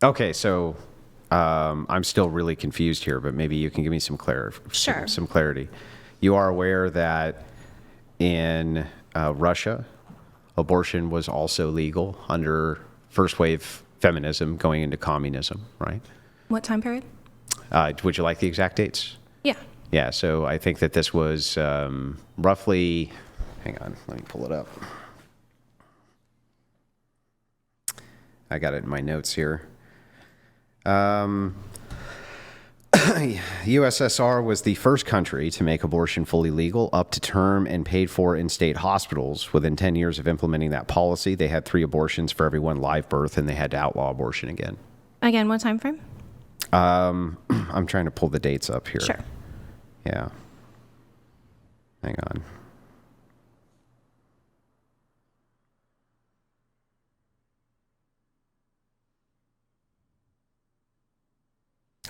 Okay, so I'm still really confused here, but maybe you can give me some Sure. some clarity. You are aware that in Russia, abortion was also legal under first wave feminism going into communism, right? What time period? Would you like the exact dates? Yeah. Yeah, so I think that this was roughly, hang on, let me pull it up. I got it in my notes here. USSR was the first country to make abortion fully legal, up to term, and paid for in state hospitals. Within 10 years of implementing that policy, they had 3 abortions for every 1 live birth, and they had to outlaw abortion again. Again, what time frame? I'm trying to pull the dates up here. Sure. Yeah. Hang on.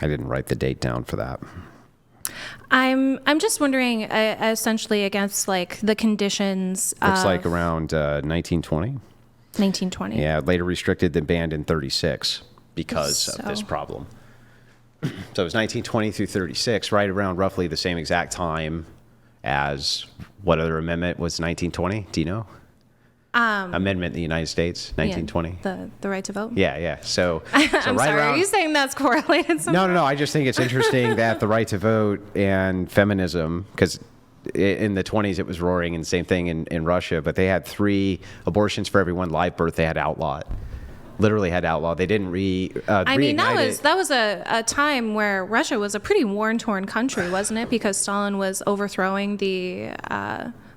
I didn't write the date down for that. I'm just wondering, essentially, against like the conditions. Looks like around 1920. 1920. Yeah, later restricted then banned in 36 because of this problem. So it was 1920 through 36, right around roughly the same exact time as what other amendment was 1920? Do you know? Amendment in the United States, 1920. Yeah, the right to vote? Yeah. So I'm right sorry, around, are you saying that's correlated somehow? No. I just think it's interesting that the right to vote and feminism, because in the 20s it was roaring, and same thing in Russia, but they had 3 abortions for every 1 live birth they had outlawed. Literally had outlawed. They didn't I mean, that was a time where Russia was a pretty war-torn country, wasn't it? Because Stalin was overthrowing the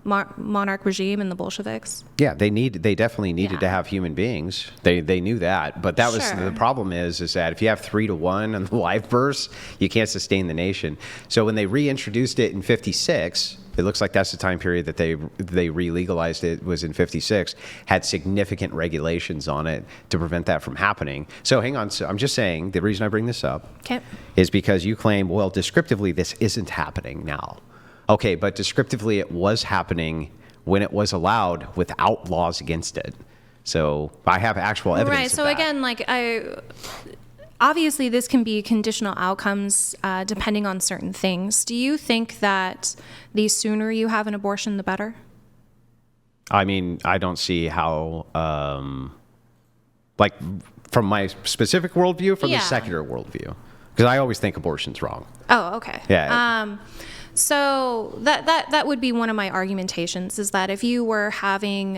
monarch regime and the Bolsheviks. Yeah, they definitely needed to have human beings. They knew that, but that was the problem is that if you have 3 to 1 on the live births, you can't sustain the nation. So when they reintroduced it in 56, it looks like that's the time period that they re-legalized it, was in 56, had significant regulations on it to prevent that from happening. So hang on, so I'm just saying the reason I bring this up is because you claim, well, descriptively this isn't happening now. Okay, but descriptively it was happening when it was allowed without laws against it. So I have actual evidence Right, so again, like obviously this can be conditional outcomes depending on certain things. Do you think that the sooner you have an abortion, the better? I mean, I don't see how, like from my specific worldview, from the secular worldview, because I always think abortion's wrong. Oh, okay. Yeah. So that would be one of my argumentations, is that if you were having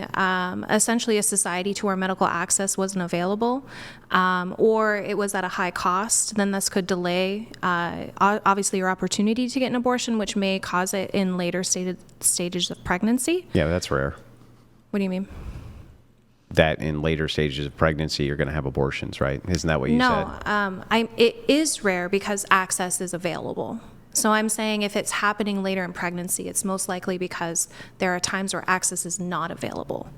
essentially a society to where medical access wasn't available, or it was at a high cost, then this could delay obviously your opportunity to get an abortion, which may cause it in later stages of pregnancy. Yeah, that's rare. What do you mean? That in later stages of pregnancy you're going to have abortions, right? Isn't that what you said? No, it is rare because access is available. So I'm saying if it's happening later in pregnancy, it's most likely because there are times where access is not available.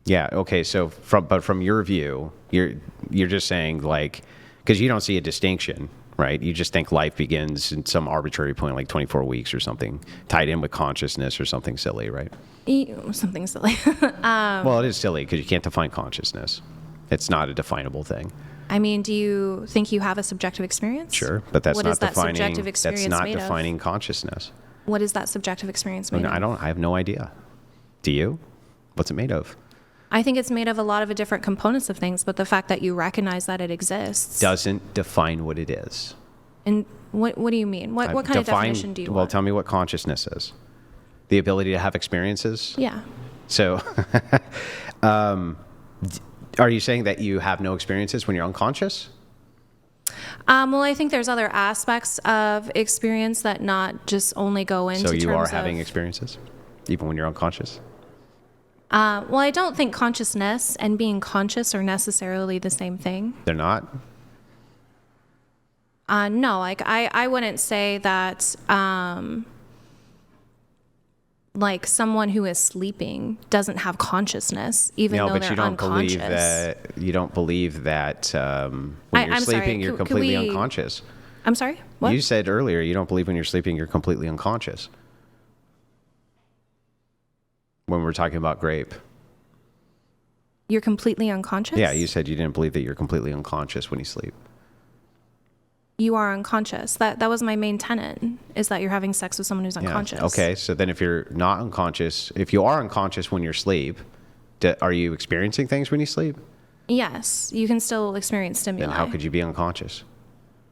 Yeah. Okay. So from your view, you're just saying, like, because you don't see a distinction, right? You just think life begins in some arbitrary point, like 24 weeks or something, tied in with consciousness or something silly, right? Something silly. Well, it is silly because you can't define consciousness. It's not a definable thing. I mean, do you think you have a subjective experience? Sure, but that's not defining. Subjective experience that's not made defining of? Consciousness. What is that subjective experience made of? I have no idea. Do you? What's it made of? I think it's made of a lot of different components of things, but the fact that you recognize that it exists doesn't define what it is. And what do you mean? What kind of definition do you want? Well, tell me what consciousness is. The ability to have experiences? Yeah. So, are you saying that you have no experiences when you're unconscious? Well, I think there's other aspects of experience that not just only go into terms of... So you are having experiences, even when you're unconscious? Well, I don't think consciousness and being conscious are necessarily the same thing. They're not? No, like I wouldn't say that... like someone who is sleeping doesn't have consciousness, even though they're unconscious. You don't believe that when you're sleeping, you're completely unconscious. I'm sorry? What? You said earlier you don't believe when you're sleeping, you're completely unconscious. When we're talking about grape. You're completely unconscious? Yeah, you said you didn't believe that you're completely unconscious when you sleep. You are unconscious. That was my main tenet, is that you're having sex with someone who's unconscious. Yeah. Okay, so then if you're not unconscious, if you are unconscious when you're asleep, are you experiencing things when you sleep? Yes, you can still experience stimuli. Then how could you be unconscious?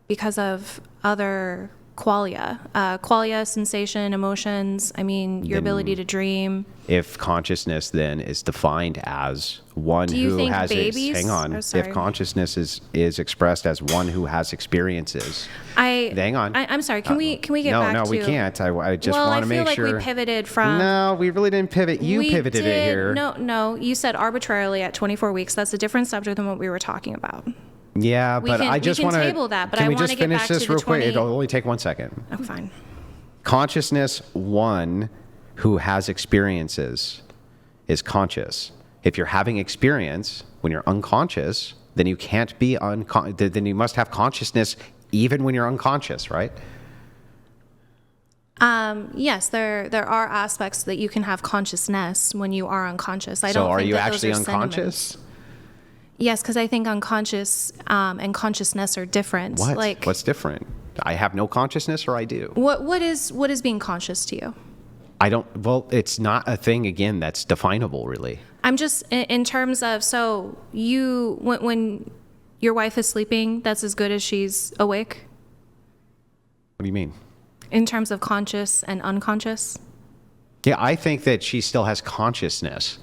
Because of other qualia. Qualia, sensation, emotions, your ability to dream. If consciousness then is defined as one who has hang on. If consciousness is expressed as one who has experiences. Hang on. I'm sorry. Can we get back to? No, we can't. I just want to make sure. Well, I feel like we pivoted from. No, we really didn't pivot. You pivoted it here. No. You said arbitrarily at 24 weeks. That's a different subject than what we were talking about. Yeah, but I just want to table that. But can I we want just to get finish back this to real the 20. quick? It'll only take 1 second. Oh, fine. Consciousness, one who has experiences, is conscious. If you're having experience when you're unconscious, then you can't be then you must have consciousness even when you're unconscious, right? Yes, there are aspects that you can have consciousness when you are unconscious. I So don't are think you that actually those are unconscious? synonyms. Yes, because I think unconscious and consciousness are different. What? Like, What's different? I have no consciousness, or I do? what is being conscious to you? I don't. Well, it's not a thing again that's definable, really. I'm just in terms of, so you when your wife is sleeping, that's as good as she's awake. What do you mean? In terms of conscious and unconscious. Yeah, I think that she still has consciousness.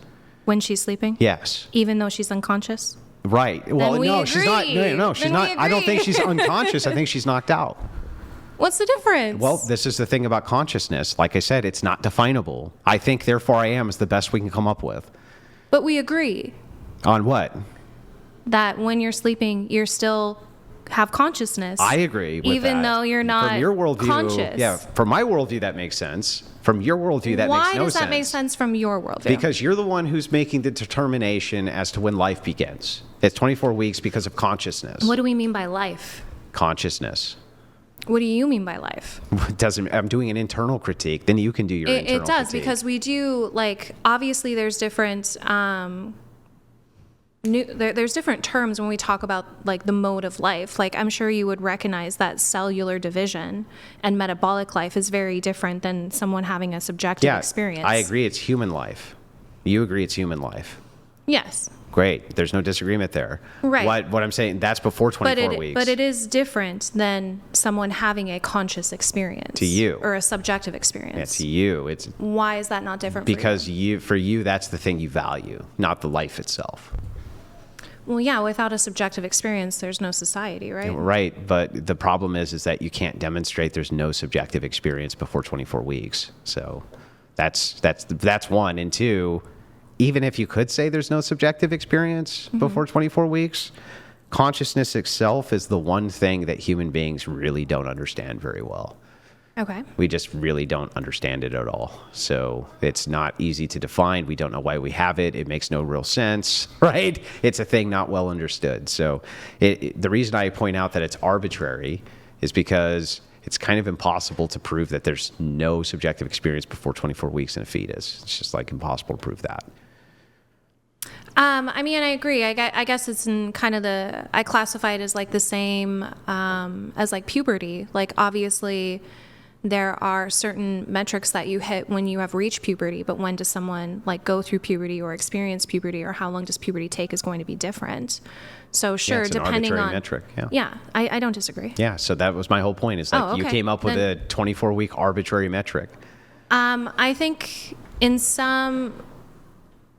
When she's sleeping. Yes. Even though she's unconscious. Right. Well, no, she's not. No, she's not. I don't think she's unconscious. I think she's knocked out. What's the difference? Well, this is the thing about consciousness. Like I said, it's not definable. I think therefore I am is the best we can come up with. But we agree. On what? That when you're sleeping, you're still have consciousness. I agree with even that. Though you're not from your worldview, conscious. Yeah, from my worldview, that makes sense. From your worldview, that makes no sense. Why does that make sense from your worldview? Because you're the one who's making the determination as to when life begins. It's 24 weeks because of consciousness. What do we mean by life? Consciousness. What do you mean by life? I'm doing an internal critique. Then you can do your internal critique. It does, because we do, like, obviously there's different there's different terms when we talk about, like, the mode of life. Like, I'm sure you would recognize that cellular division and metabolic life is very different than someone having a subjective experience. I agree it's human life. You agree it's human life. Yes. Great. There's no disagreement there. Right. What I'm saying, that's before 24 weeks. But it is different than someone having a conscious experience. To you. Or a subjective experience. Yeah, to you. Why is that not different because for you? For you, that's the thing you value, not the life itself. Well, yeah, without a subjective experience, there's no society, right? Right, but the problem is that you can't demonstrate there's no subjective experience before 24 weeks. So that's one. And two, even if you could say there's no subjective experience before 24 weeks, consciousness itself is the one thing that human beings really don't understand very well. Okay. We just really don't understand it at all. So it's not easy to define. We don't know why we have it. It makes no real sense, right? It's a thing not well understood. So the reason I point out that it's arbitrary is because it's kind of impossible to prove that there's no subjective experience before 24 weeks in a fetus. It's just like impossible to prove that. I agree. I guess it's in kind of I classify it as like the same as like puberty. Like, obviously there are certain metrics that you hit when you have reached puberty, but when does someone like go through puberty or experience puberty, or how long does puberty take is going to be different. So sure, it's depending an on metric. Yeah, I don't disagree. Yeah, so that was my whole point. Is like you came up with a 24-week arbitrary metric. I think in some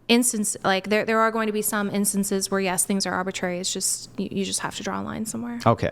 instances, like there are going to be some instances where yes, things are arbitrary. It's just you just have to draw a line somewhere. Okay.